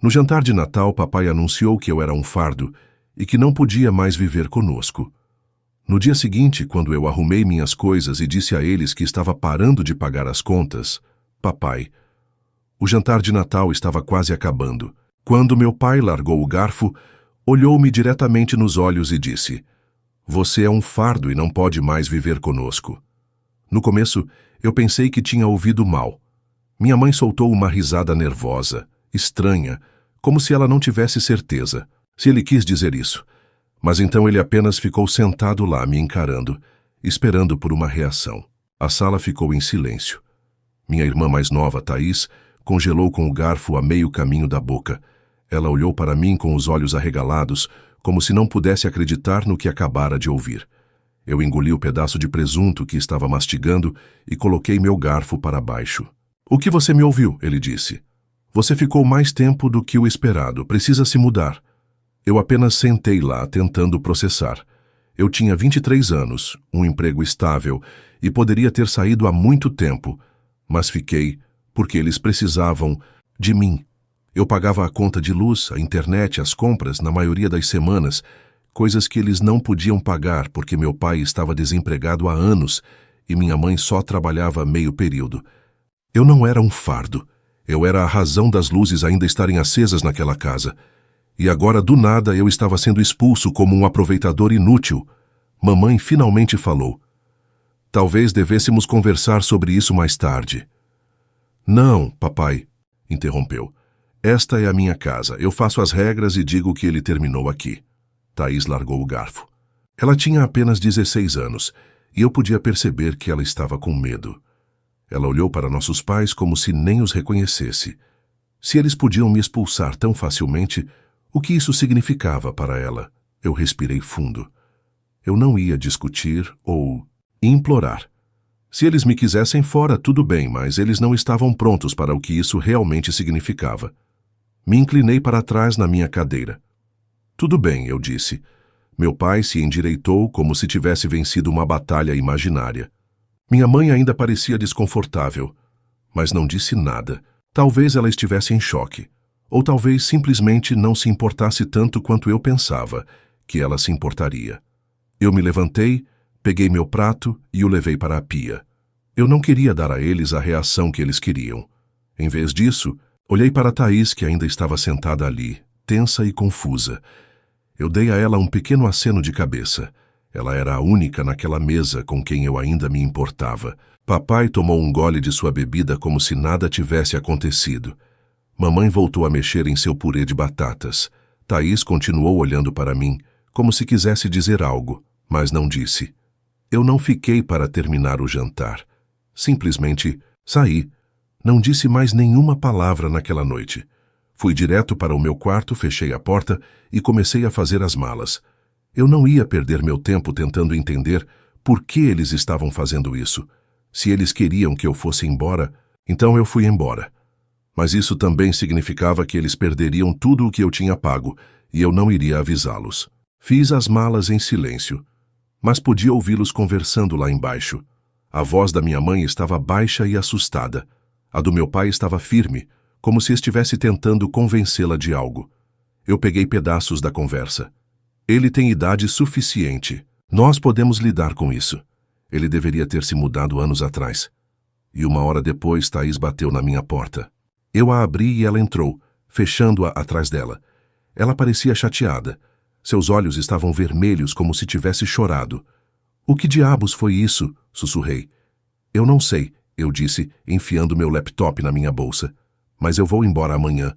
No jantar de Natal, papai anunciou que eu era um fardo e que não podia mais viver conosco. No dia seguinte, quando eu arrumei minhas coisas e disse a eles que estava parando de pagar as contas, papai, o jantar de Natal estava quase acabando. Quando meu pai largou o garfo, olhou-me diretamente nos olhos e disse: "Você é um fardo e não pode mais viver conosco." No começo, eu pensei que tinha ouvido mal. Minha mãe soltou uma risada nervosa, estranha, como se ela não tivesse certeza, se ele quis dizer isso. Mas então ele apenas ficou sentado lá, me encarando, esperando por uma reação. A sala ficou em silêncio. Minha irmã mais nova, Thaís, congelou com o garfo a meio caminho da boca. Ela olhou para mim com os olhos arregalados, como se não pudesse acreditar no que acabara de ouvir. Eu engoli o pedaço de presunto que estava mastigando e coloquei meu garfo para baixo. "O que você me ouviu?" ele disse. "Você ficou mais tempo do que o esperado. Precisa se mudar." Eu apenas sentei lá, tentando processar. Eu tinha 23 anos, um emprego estável e poderia ter saído há muito tempo, mas fiquei porque eles precisavam de mim. Eu pagava a conta de luz, a internet, as compras, na maioria das semanas, coisas que eles não podiam pagar porque meu pai estava desempregado há anos e minha mãe só trabalhava meio período. Eu não era um fardo. Eu era a razão das luzes ainda estarem acesas naquela casa. E agora, do nada, eu estava sendo expulso como um aproveitador inútil. Mamãe finalmente falou: "Talvez devêssemos conversar sobre isso mais tarde." "Não, papai", interrompeu. "Esta é a minha casa. Eu faço as regras e digo que ele terminou aqui." Thaís largou o garfo. Ela tinha apenas 16 anos, e eu podia perceber que ela estava com medo. Ela olhou para nossos pais como se nem os reconhecesse. Se eles podiam me expulsar tão facilmente, o que isso significava para ela? Eu respirei fundo. Eu não ia discutir ou implorar. Se eles me quisessem fora, tudo bem, mas eles não estavam prontos para o que isso realmente significava. Me inclinei para trás na minha cadeira. "Tudo bem", eu disse. Meu pai se endireitou como se tivesse vencido uma batalha imaginária. Minha mãe ainda parecia desconfortável, mas não disse nada. Talvez ela estivesse em choque. Ou talvez simplesmente não se importasse tanto quanto eu pensava que ela se importaria. Eu me levantei, peguei meu prato e o levei para a pia. Eu não queria dar a eles a reação que eles queriam. Em vez disso, olhei para Thaís, que ainda estava sentada ali, tensa e confusa. Eu dei a ela um pequeno aceno de cabeça. Ela era a única naquela mesa com quem eu ainda me importava. Papai tomou um gole de sua bebida como se nada tivesse acontecido. Mamãe voltou a mexer em seu purê de batatas. Thaís continuou olhando para mim, como se quisesse dizer algo, mas não disse. Eu não fiquei para terminar o jantar. Simplesmente saí. Não disse mais nenhuma palavra naquela noite. Fui direto para o meu quarto, fechei a porta e comecei a fazer as malas. Eu não ia perder meu tempo tentando entender por que eles estavam fazendo isso. Se eles queriam que eu fosse embora, então eu fui embora. Mas isso também significava que eles perderiam tudo o que eu tinha pago, e eu não iria avisá-los. Fiz as malas em silêncio, mas podia ouvi-los conversando lá embaixo. A voz da minha mãe estava baixa e assustada. A do meu pai estava firme, como se estivesse tentando convencê-la de algo. Eu peguei pedaços da conversa. "Ele tem idade suficiente. Nós podemos lidar com isso. Ele deveria ter se mudado anos atrás." E 1 hora depois, Thaís bateu na minha porta. Eu a abri e ela entrou, fechando-a atrás dela. Ela parecia chateada. Seus olhos estavam vermelhos como se tivesse chorado. "O que diabos foi isso?" sussurrei. "Eu não sei", eu disse, enfiando meu laptop na minha bolsa. "Mas eu vou embora amanhã."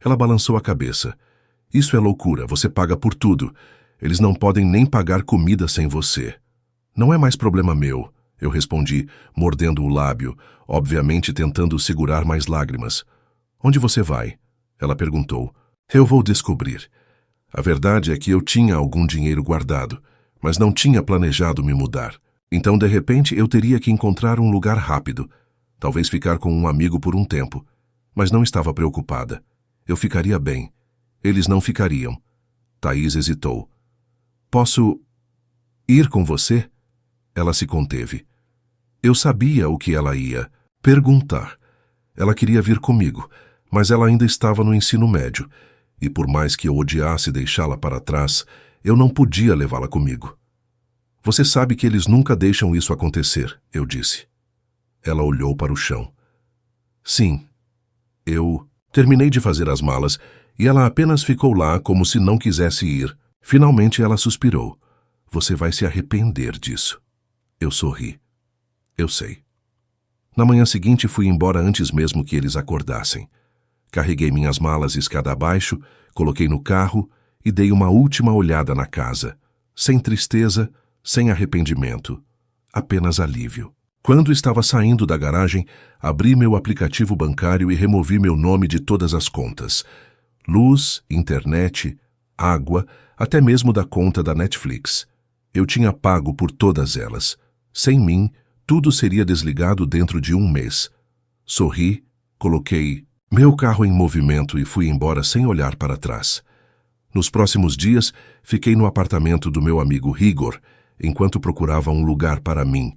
Ela balançou a cabeça. "Isso é loucura, você paga por tudo. Eles não podem nem pagar comida sem você." "Não é mais problema meu", eu respondi, mordendo o lábio, obviamente tentando segurar mais lágrimas. "Onde você vai?" ela perguntou. "Eu vou descobrir." A verdade é que eu tinha algum dinheiro guardado, mas não tinha planejado me mudar. Então, de repente, eu teria que encontrar um lugar rápido. Talvez ficar com um amigo por um tempo. Mas não estava preocupada. Eu ficaria bem. Eles não ficariam. Thaís hesitou. "Posso ir com você?" Ela se conteve. Eu sabia o que ela ia perguntar. Ela queria vir comigo, Mas ela ainda estava no ensino médio, e por mais que eu odiasse deixá-la para trás, eu não podia levá-la comigo. Você sabe que eles nunca deixam isso acontecer, eu disse. Ela olhou para o chão. Sim. Eu terminei de fazer as malas e ela apenas ficou lá como se não quisesse ir. Finalmente ela suspirou. Você vai se arrepender disso. Eu sorri. Eu sei. Na manhã seguinte fui embora antes mesmo que eles acordassem. Carreguei minhas malas escada abaixo, coloquei no carro e dei uma última olhada na casa. Sem tristeza, sem arrependimento. Apenas alívio. Quando estava saindo da garagem, abri meu aplicativo bancário e removi meu nome de todas as contas. Luz, internet, água, até mesmo da conta da Netflix. Eu tinha pago por todas elas. Sem mim, tudo seria desligado dentro de um mês. Sorri, coloquei meu carro em movimento e fui embora sem olhar para trás. Nos próximos dias, fiquei no apartamento do meu amigo Igor, enquanto procurava um lugar para mim.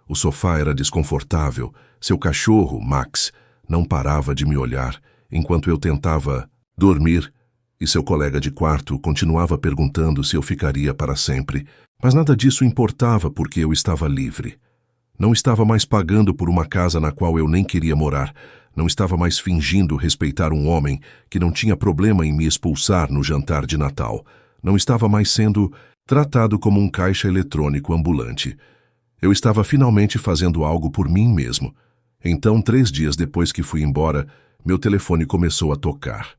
O sofá era desconfortável, seu cachorro, Max, não parava de me olhar, enquanto eu tentava dormir, e seu colega de quarto continuava perguntando se eu ficaria para sempre, mas nada disso importava porque eu estava livre. Não estava mais pagando por uma casa na qual eu nem queria morar, não estava mais fingindo respeitar um homem que não tinha problema em me expulsar no jantar de Natal, não estava mais sendo tratado como um caixa eletrônico ambulante. Eu estava finalmente fazendo algo por mim mesmo. Então, 3 dias depois que fui embora, meu telefone começou a tocar.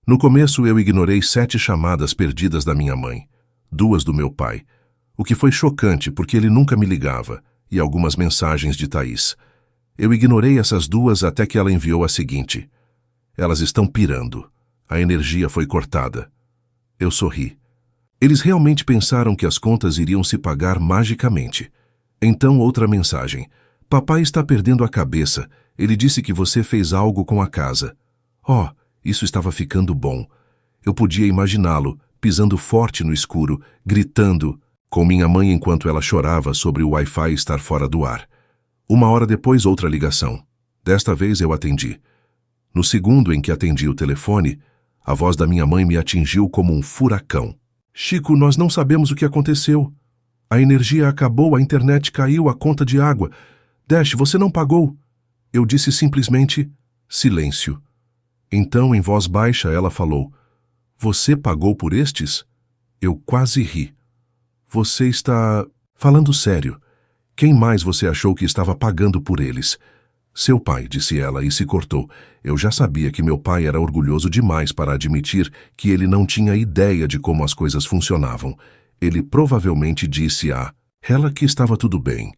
No começo, eu ignorei 7 chamadas perdidas da minha mãe, 2 do meu pai, o que foi chocante porque ele nunca me ligava, e algumas mensagens de Thaís. Eu ignorei essas 2 até que ela enviou a seguinte. Elas estão pirando. A energia foi cortada. Eu sorri. Eles realmente pensaram que as contas iriam se pagar magicamente. Então outra mensagem. Papai está perdendo a cabeça. Ele disse que você fez algo com a casa. Oh, isso estava ficando bom. Eu podia imaginá-lo, pisando forte no escuro, gritando com minha mãe enquanto ela chorava sobre o Wi-Fi estar fora do ar. 1 hora depois, outra ligação. Desta vez eu atendi. No segundo em que atendi o telefone, a voz da minha mãe me atingiu como um furacão. Chico, nós não sabemos o que aconteceu. A energia acabou, a internet caiu, a conta de água. Dash, você não pagou. Eu disse simplesmente, silêncio. Então, em voz baixa, ela falou, você pagou por estes? Eu quase ri. Você está falando sério. Quem mais você achou que estava pagando por eles? Seu pai, disse ela e se cortou. Eu já sabia que meu pai era orgulhoso demais para admitir que ele não tinha ideia de como as coisas funcionavam. Ele provavelmente disse a ela que estava tudo bem,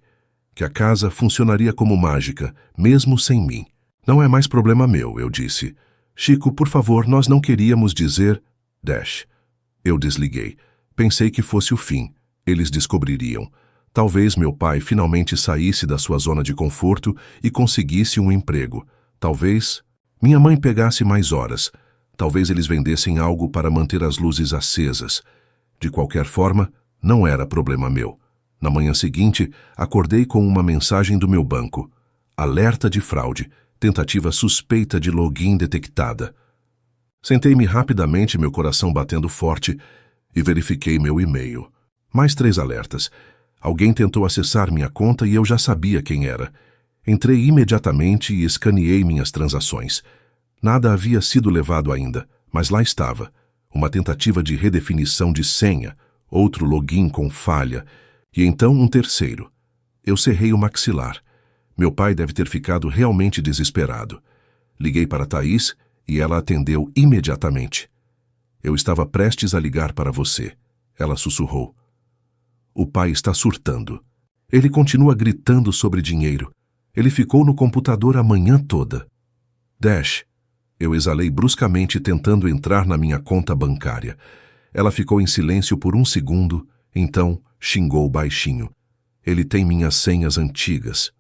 que a casa funcionaria como mágica, mesmo sem mim. Não é mais problema meu, eu disse. Chico, por favor, nós não queríamos dizer... Dash. Eu desliguei. Pensei que fosse o fim. Eles descobririam. Talvez meu pai finalmente saísse da sua zona de conforto e conseguisse um emprego. Talvez minha mãe pegasse mais horas. Talvez eles vendessem algo para manter as luzes acesas. De qualquer forma, não era problema meu. Na manhã seguinte, acordei com uma mensagem do meu banco. Alerta de fraude. Tentativa suspeita de login detectada. Sentei-me rapidamente, meu coração batendo forte, e verifiquei meu e-mail. Mais 3 alertas. Alguém tentou acessar minha conta e eu já sabia quem era. Entrei imediatamente e escaneei minhas transações. Nada havia sido levado ainda, mas lá estava. Uma tentativa de redefinição de senha, outro login com falha, e então um terceiro. Eu cerrei o maxilar. Meu pai deve ter ficado realmente desesperado. Liguei para Thaís e ela atendeu imediatamente. Eu estava prestes a ligar para você. Ela sussurrou. O pai está surtando. Ele continua gritando sobre dinheiro. Ele ficou no computador a manhã toda. Dash. Eu exalei bruscamente tentando entrar na minha conta bancária. Ela ficou em silêncio por 1 segundo, então xingou baixinho. Ele tem minhas senhas antigas.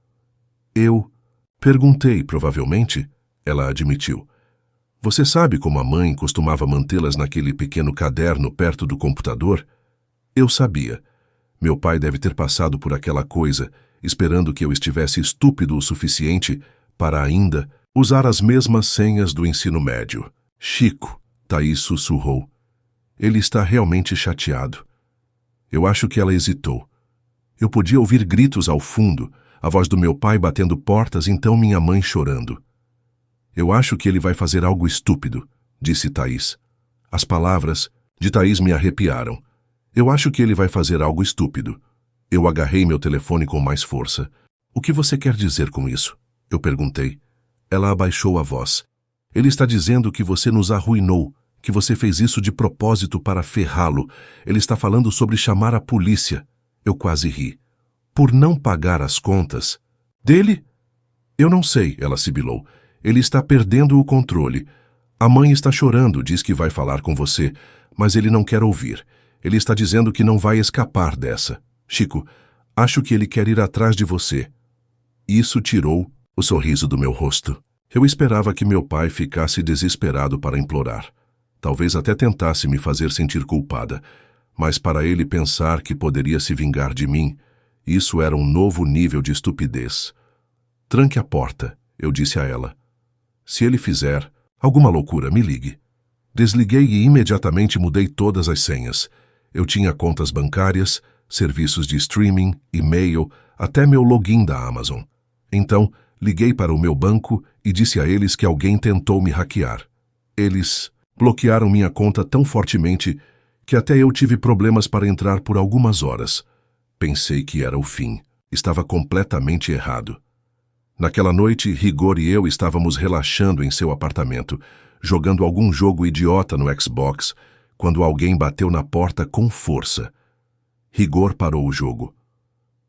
Eu perguntei, provavelmente, ela admitiu. Você sabe como a mãe costumava mantê-las naquele pequeno caderno perto do computador? Eu sabia. Meu pai deve ter passado por aquela coisa, esperando que eu estivesse estúpido o suficiente para ainda Usar as mesmas senhas do ensino médio. Chico, Thaís sussurrou. Ele está realmente chateado. Eu acho que ela hesitou. Eu podia ouvir gritos ao fundo, a voz do meu pai batendo portas, então minha mãe chorando. Eu acho que ele vai fazer algo estúpido, disse Thaís. As palavras de Thaís me arrepiaram. Eu acho que ele vai fazer algo estúpido. Eu agarrei meu telefone com mais força. O que você quer dizer com isso? Eu perguntei. Ela abaixou a voz. Ele está dizendo que você nos arruinou, que você fez isso de propósito para ferrá-lo. Ele está falando sobre chamar a polícia. Eu quase ri. Por não pagar as contas? Dele? Eu não sei, ela sibilou. Ele está perdendo o controle. A mãe está chorando, diz que vai falar com você, mas ele não quer ouvir. Ele está dizendo que não vai escapar dessa. Chico, acho que ele quer ir atrás de você. Isso tirou o sorriso do meu rosto. Eu esperava que meu pai ficasse desesperado para implorar. Talvez até tentasse me fazer sentir culpada. Mas para ele pensar que poderia se vingar de mim, isso era um novo nível de estupidez. Tranque a porta, eu disse a ela. Se ele fizer alguma loucura, me ligue. Desliguei e imediatamente mudei todas as senhas. Eu tinha contas bancárias, serviços de streaming, e-mail, até meu login da Amazon. Então, liguei para o meu banco e disse a eles que alguém tentou me hackear. Eles bloquearam minha conta tão fortemente que até eu tive problemas para entrar por algumas horas. Pensei que era o fim. Estava completamente errado. Naquela noite, Rigor e eu estávamos relaxando em seu apartamento, jogando algum jogo idiota no Xbox, quando alguém bateu na porta com força. Rigor parou o jogo.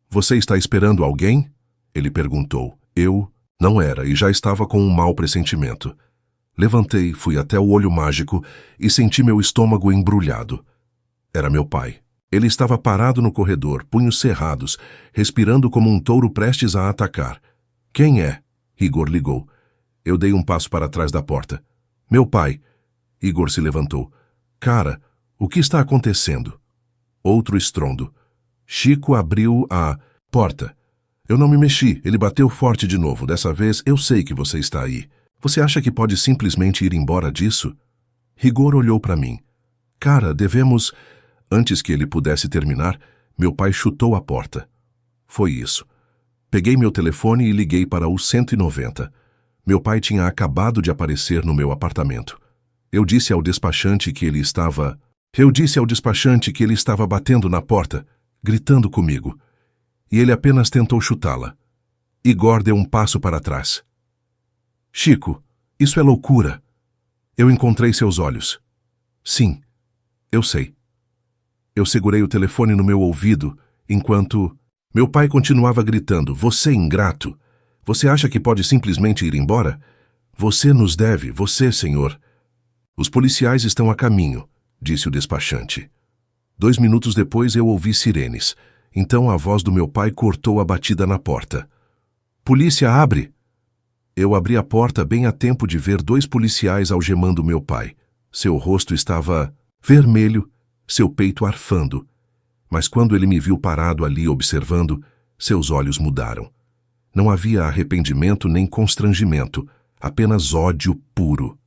Você está esperando alguém? Ele perguntou. Eu não era e já estava com um mau pressentimento. Levantei, fui até o olho mágico e senti meu estômago embrulhado. Era meu pai. Ele estava parado no corredor, punhos cerrados, respirando como um touro prestes a atacar. Quem é? Igor ligou. Eu dei um passo para trás da porta. Meu pai. Igor se levantou. Cara, o que está acontecendo? Outro estrondo. Chico abriu a porta. Eu não me mexi, ele bateu forte de novo. Dessa vez eu sei que você está aí. Você acha que pode simplesmente ir embora disso? Rigor olhou para mim. Cara, devemos... Antes que ele pudesse terminar, meu pai chutou a porta. Foi isso. Peguei meu telefone e liguei para o 190. Meu pai tinha acabado de aparecer no meu apartamento. Eu disse ao despachante que ele estava batendo na porta, gritando comigo. E ele apenas tentou chutá-la. Igor deu um passo para trás. Chico, isso é loucura. Eu encontrei seus olhos. Sim, eu sei. Eu segurei o telefone no meu ouvido, enquanto... Meu pai continuava gritando, você ingrato. Você acha que pode simplesmente ir embora? Você nos deve, você, senhor. Os policiais estão a caminho, disse o despachante. 2 minutos depois eu ouvi sirenes. Então a voz do meu pai cortou a batida na porta. Polícia, abre! Eu abri a porta bem a tempo de ver 2 policiais algemando meu pai. Seu rosto estava vermelho, seu peito arfando. Mas quando ele me viu parado ali observando, seus olhos mudaram. Não havia arrependimento nem constrangimento, apenas ódio puro.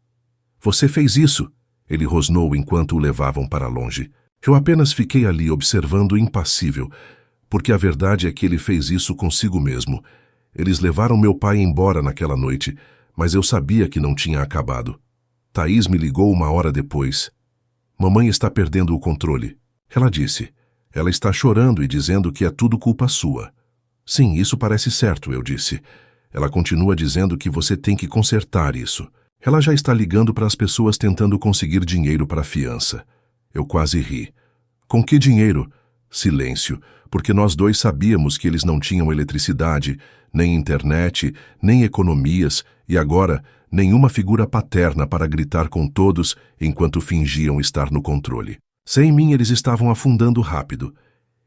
Você fez isso, ele rosnou enquanto o levavam para longe. Eu apenas fiquei ali observando impassível, porque a verdade é que ele fez isso consigo mesmo. Eles levaram meu pai embora naquela noite, mas eu sabia que não tinha acabado. Thaís me ligou 1 hora depois. Mamãe está perdendo o controle. Ela disse. Ela está chorando e dizendo que é tudo culpa sua. Sim, isso parece certo, eu disse. Ela continua dizendo que você tem que consertar isso. Ela já está ligando para as pessoas tentando conseguir dinheiro para a fiança. Eu quase ri. Com que dinheiro? Silêncio, porque nós 2 sabíamos que eles não tinham eletricidade, nem internet, nem economias, e agora nenhuma figura paterna para gritar com todos enquanto fingiam estar no controle. Sem mim, eles estavam afundando rápido.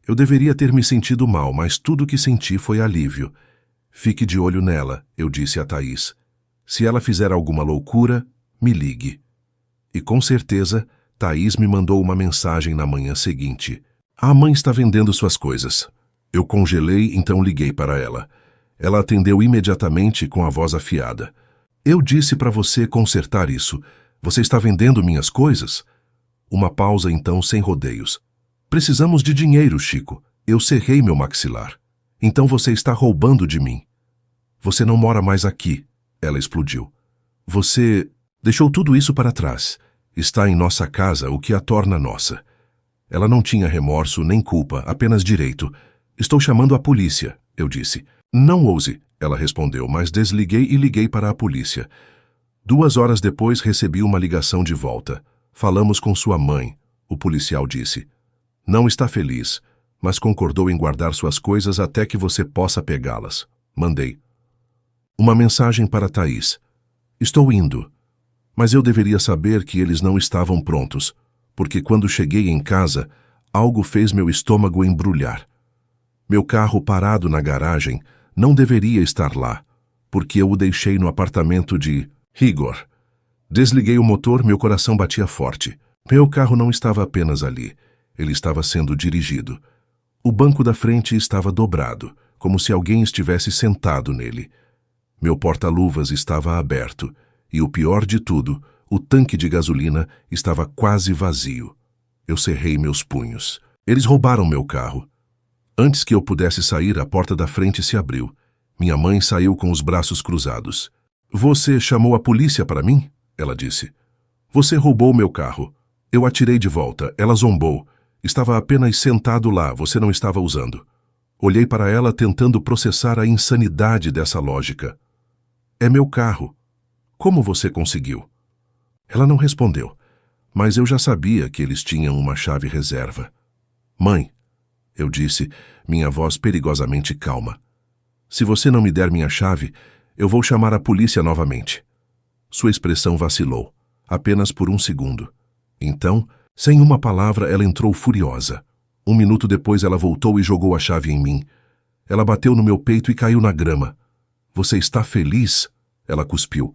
Eu deveria ter me sentido mal, mas tudo o que senti foi alívio. Fique de olho nela, eu disse a Thaís. Se ela fizer alguma loucura, me ligue. E com certeza, Thaís me mandou uma mensagem na manhã seguinte. A mãe está vendendo suas coisas. Eu congelei, então liguei para ela. Ela atendeu imediatamente com a voz afiada. Eu disse para você consertar isso. Você está vendendo minhas coisas? Uma pausa então sem rodeios. Precisamos de dinheiro, Chico. Eu cerrei meu maxilar. Então você está roubando de mim. Você não mora mais aqui. Ela explodiu. Você deixou tudo isso para trás. Está em nossa casa, o que a torna nossa. Ela não tinha remorso nem culpa, apenas direito. Estou chamando a polícia, eu disse. Não ouse, ela respondeu, mas desliguei e liguei para a polícia. 2 horas depois recebi uma ligação de volta. Falamos com sua mãe, o policial disse. Não está feliz, mas concordou em guardar suas coisas até que você possa pegá-las. Mandei. Uma mensagem para Thaís. Estou indo, mas eu deveria saber que eles não estavam prontos, porque quando cheguei em casa, algo fez meu estômago embrulhar. Meu carro parado na garagem não deveria estar lá, porque eu o deixei no apartamento de Igor. Desliguei o motor, meu coração batia forte. Meu carro não estava apenas ali, ele estava sendo dirigido. O banco da frente estava dobrado, como se alguém estivesse sentado nele. Meu porta-luvas estava aberto, e o pior de tudo, o tanque de gasolina estava quase vazio. Eu cerrei meus punhos. Eles roubaram meu carro. Antes que eu pudesse sair, a porta da frente se abriu. Minha mãe saiu com os braços cruzados. Você chamou a polícia para mim? Ela disse. Você roubou meu carro. Eu atirei de volta. Ela zombou. Estava apenas sentado lá, você não estava usando. Olhei para ela tentando processar a insanidade dessa lógica. É meu carro. Como você conseguiu? Ela não respondeu, mas eu já sabia que eles tinham uma chave reserva. Mãe, eu disse, minha voz perigosamente calma. Se você não me der minha chave, eu vou chamar a polícia novamente. Sua expressão vacilou, apenas por 1 segundo. Então, sem uma palavra, ela entrou furiosa. 1 minuto depois, ela voltou e jogou a chave em mim. Ela bateu no meu peito e caiu na grama. Você está feliz? Ela cuspiu.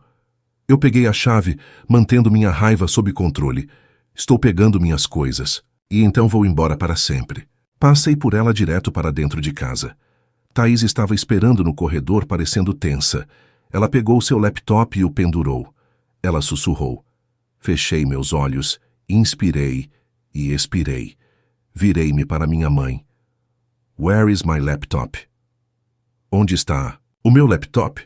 Eu peguei a chave, mantendo minha raiva sob controle. Estou pegando minhas coisas, e então vou embora para sempre. Passei por ela direto para dentro de casa. Thaís estava esperando no corredor, parecendo tensa. Ela pegou seu laptop e o pendurou. Ela sussurrou. Fechei meus olhos, inspirei e expirei. Virei-me para minha mãe. Where is my laptop? Onde está o meu laptop?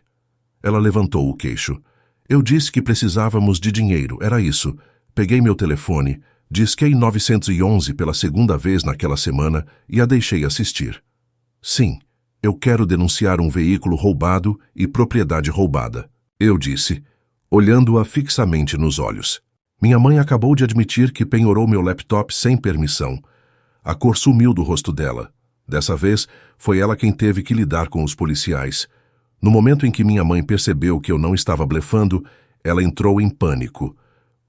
Ela levantou o queixo. Eu disse que precisávamos de dinheiro, era isso. Peguei meu telefone, disquei 911 pela 2ª vez naquela semana e a deixei assistir. Sim, eu quero denunciar um veículo roubado e propriedade roubada, eu disse, olhando-a fixamente nos olhos. Minha mãe acabou de admitir que penhorou meu laptop sem permissão. A cor sumiu do rosto dela. Dessa vez, foi ela quem teve que lidar com os policiais. No momento em que minha mãe percebeu que eu não estava blefando, ela entrou em pânico.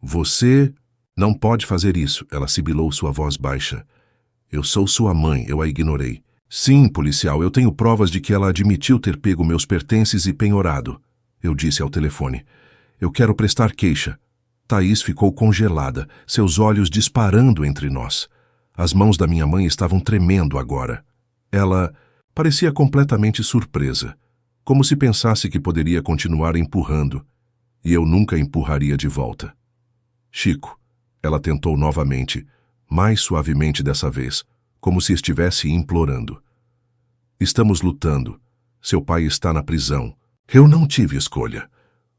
Você não pode fazer isso, ela sibilou sua voz baixa. Eu sou sua mãe, eu a ignorei. Sim, policial, eu tenho provas de que ela admitiu ter pego meus pertences e penhorado. Eu disse ao telefone. Eu quero prestar queixa. Thaís ficou congelada, seus olhos disparando entre nós. As mãos da minha mãe estavam tremendo agora. Ela parecia completamente surpresa, como se pensasse que poderia continuar empurrando, e eu nunca empurraria de volta. Chico, ela tentou novamente, mais suavemente dessa vez, como se estivesse implorando. Estamos lutando. Seu pai está na prisão. Eu não tive escolha.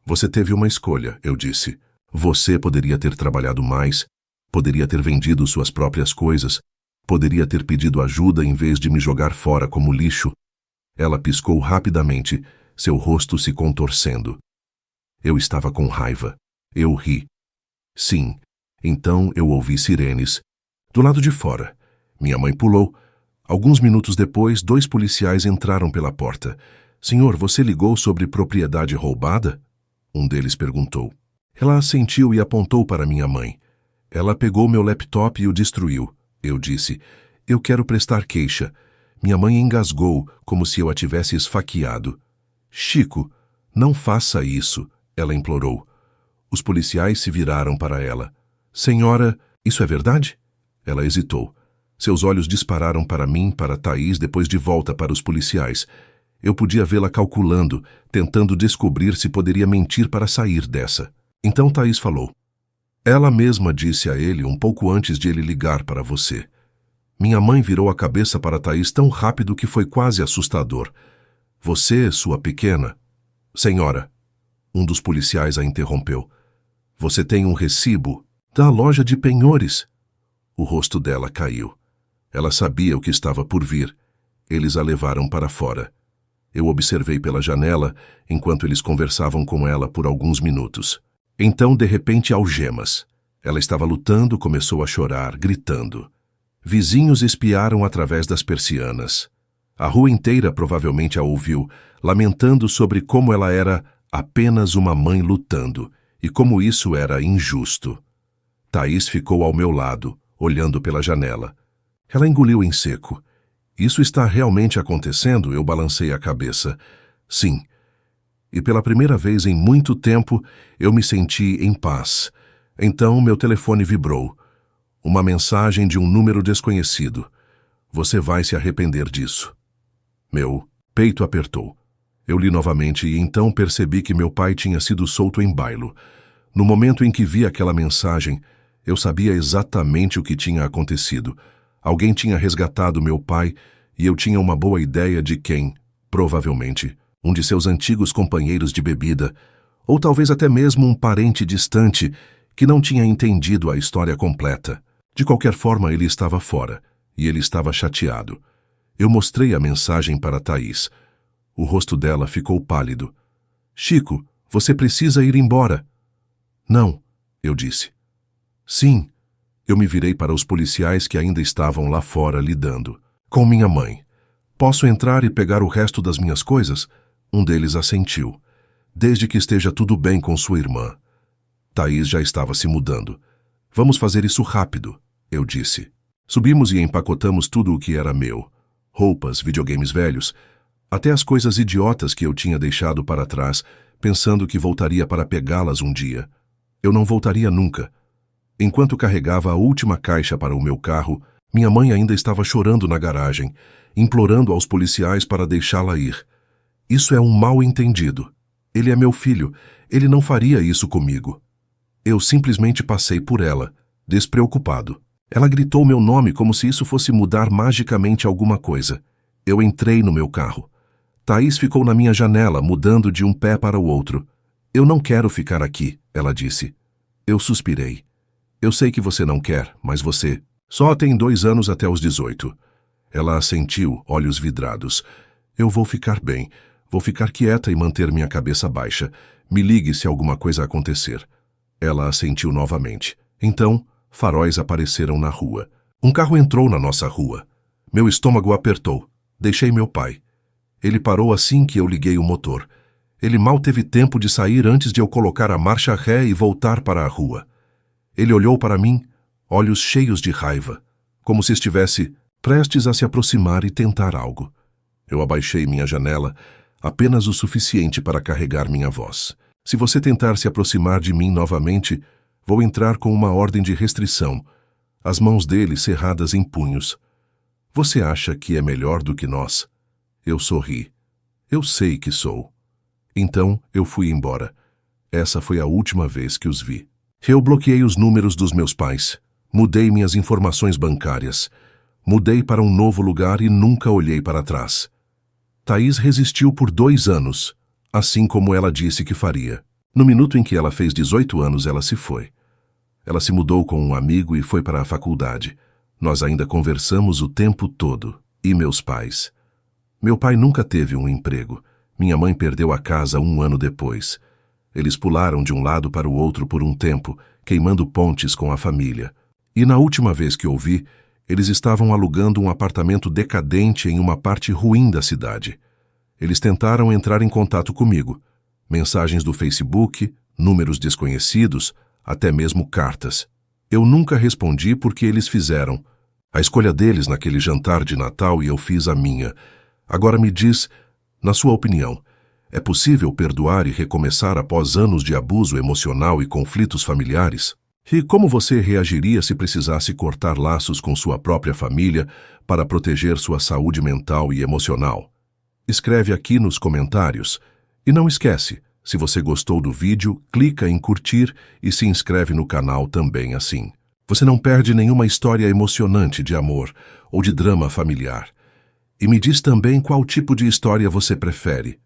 Você teve uma escolha, eu disse. Você poderia ter trabalhado mais, poderia ter vendido suas próprias coisas, poderia ter pedido ajuda em vez de me jogar fora como lixo. Ela piscou rapidamente, seu rosto se contorcendo. Eu estava com raiva. Eu ri. Sim, então eu ouvi sirenes. Do lado de fora. Minha mãe pulou. Alguns minutos depois, 2 policiais entraram pela porta. Senhor, você ligou sobre propriedade roubada? Um deles perguntou. Ela assentiu e apontou para minha mãe. Ela pegou meu laptop e o destruiu. Eu disse, eu quero prestar queixa. Minha mãe engasgou, como se eu a tivesse esfaqueado. Chico, não faça isso, ela implorou. Os policiais se viraram para ela. Senhora, isso é verdade? Ela hesitou. Seus olhos dispararam para mim, para Thaís, depois de volta para os policiais. Eu podia vê-la calculando, tentando descobrir se poderia mentir para sair dessa. Então Thaís falou. Ela mesma disse a ele um pouco antes de ele ligar para você. Minha mãe virou a cabeça para Thaís tão rápido que foi quase assustador. Você, sua pequena... Senhora, um dos policiais a interrompeu. Você tem um recibo da loja de penhores. O rosto dela caiu. Ela sabia o que estava por vir. Eles a levaram para fora. Eu observei pela janela enquanto eles conversavam com ela por alguns minutos. Então, de repente, algemas. Ela estava lutando, começou a chorar, gritando. Vizinhos espiaram através das persianas. A rua inteira provavelmente a ouviu, lamentando sobre como ela era apenas uma mãe lutando e como isso era injusto. Thaís ficou ao meu lado, olhando pela janela. Ela engoliu em seco. Isso está realmente acontecendo? Eu balancei a cabeça. Sim. E pela primeira vez em muito tempo, eu me senti em paz. Então meu telefone vibrou. Uma mensagem de um número desconhecido. Você vai se arrepender disso. Meu peito apertou. Eu li novamente e então percebi que meu pai tinha sido solto em bailo. No momento em que vi aquela mensagem, eu sabia exatamente o que tinha acontecido. Alguém tinha resgatado meu pai e eu tinha uma boa ideia de quem, provavelmente, um de seus antigos companheiros de bebida, ou talvez até mesmo um parente distante que não tinha entendido a história completa. De qualquer forma, ele estava fora e ele estava chateado. Eu mostrei a mensagem para Thaís. O rosto dela ficou pálido. Chico, você precisa ir embora. Não, eu disse. Sim. Eu me virei para os policiais que ainda estavam lá fora lidando. Com minha mãe. Posso entrar e pegar o resto das minhas coisas? Um deles assentiu. Desde que esteja tudo bem com sua irmã. Thaís já estava se mudando. Vamos fazer isso rápido, eu disse. Subimos e empacotamos tudo o que era meu. Roupas, videogames velhos, até as coisas idiotas que eu tinha deixado para trás, pensando que voltaria para pegá-las um dia. Eu não voltaria nunca. Enquanto carregava a última caixa para o meu carro, minha mãe ainda estava chorando na garagem, implorando aos policiais para deixá-la ir. Isso é um mal-entendido. Ele é meu filho. Ele não faria isso comigo. Eu simplesmente passei por ela, despreocupado. Ela gritou meu nome como se isso fosse mudar magicamente alguma coisa. Eu entrei no meu carro. Thaís ficou na minha janela, mudando de um pé para o outro. Eu não quero ficar aqui, ela disse. Eu suspirei. Eu sei que você não quer, mas você só tem 2 anos até os 18. Ela assentiu, olhos vidrados. Eu vou ficar bem. Vou ficar quieta e manter minha cabeça baixa. Me ligue se alguma coisa acontecer. Ela assentiu novamente. Então, faróis apareceram na rua. Um carro entrou na nossa rua. Meu estômago apertou. Deixei meu pai. Ele parou assim que eu liguei o motor. Ele mal teve tempo de sair antes de eu colocar a marcha ré e voltar para a rua. Ele olhou para mim, olhos cheios de raiva, como se estivesse prestes a se aproximar e tentar algo. Eu abaixei minha janela, apenas o suficiente para carregar minha voz. Se você tentar se aproximar de mim novamente, vou entrar com uma ordem de restrição, as mãos dele cerradas em punhos. Você acha que é melhor do que nós? Eu sorri. Eu sei que sou. Então eu fui embora. Essa foi a última vez que os vi. Eu bloqueei os números dos meus pais. Mudei minhas informações bancárias. Mudei para um novo lugar e nunca olhei para trás. Thaís resistiu por 2 anos, assim como ela disse que faria. No minuto em que ela fez 18 anos, ela se foi. Ela se mudou com um amigo e foi para a faculdade. Nós ainda conversamos o tempo todo. E meus pais? Meu pai nunca teve um emprego. Minha mãe perdeu a casa 1 ano depois. Eles pularam de um lado para o outro por um tempo, queimando pontes com a família. E na última vez que eu vi, eles estavam alugando um apartamento decadente em uma parte ruim da cidade. Eles tentaram entrar em contato comigo. Mensagens do Facebook, números desconhecidos, até mesmo cartas. Eu nunca respondi porque eles fizeram. A escolha deles naquele jantar de Natal e eu fiz a minha. Agora me diz, na sua opinião, é possível perdoar e recomeçar após anos de abuso emocional e conflitos familiares? E como você reagiria se precisasse cortar laços com sua própria família para proteger sua saúde mental e emocional? Escreve aqui nos comentários. E não esquece, se você gostou do vídeo, clica em curtir e se inscreve no canal também assim. Você não perde nenhuma história emocionante de amor ou de drama familiar. E me diz também qual tipo de história você prefere.